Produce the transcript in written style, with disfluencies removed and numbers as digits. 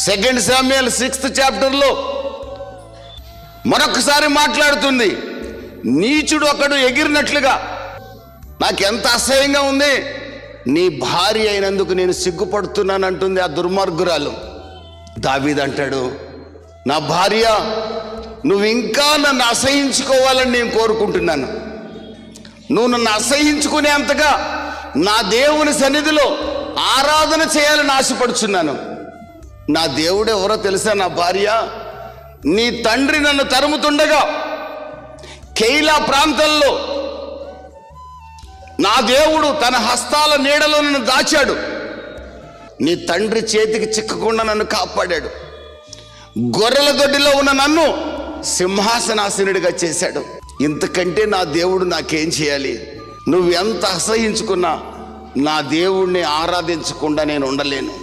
2 Samuel 6th చాప్టర్లో మరొకసారి మాట్లాడుతుంది. నీచుడు ఒకడు ఎగిరినట్లుగా నాకెంత అసహ్యంగా ఉంది, నీ భార్య అయినందుకు నేను సిగ్గుపడుతున్నాను అంటుంది ఆ దుర్మార్గురాలు. దావీదు అంటాడు, నా భార్య నువ్వు ఇంకా నన్ను అసహించుకోవాలని నేను కోరుకుంటున్నాను. నువ్వు నన్ను అసహించుకునేంతగా నా దేవుని సన్నిధిలో ఆరాధన చేయాలని ఆశపడుచున్నాను. నా దేవుడు ఎవరో తెలుసా? నా భార్య. నీ తండ్రి నన్ను తరుముతుండగా కెయిలా ప్రాంతంలో నా దేవుడు తన హస్తాల నీడలో నన్ను దాచాడు. నీ తండ్రి చేతికి చిక్కకుండా నన్ను కాపాడాడు. గొర్రెల దొడ్డిలో ఉన్న నన్ను సింహాసనాసనుడిగా చేశాడు. ఇంతకంటే నా దేవుడు నాకేం చేయాలి? నువ్వు ఎంత అసహించుకున్నా నా దేవుణ్ణి ఆరాధించకుండా నేను ఉండలేను.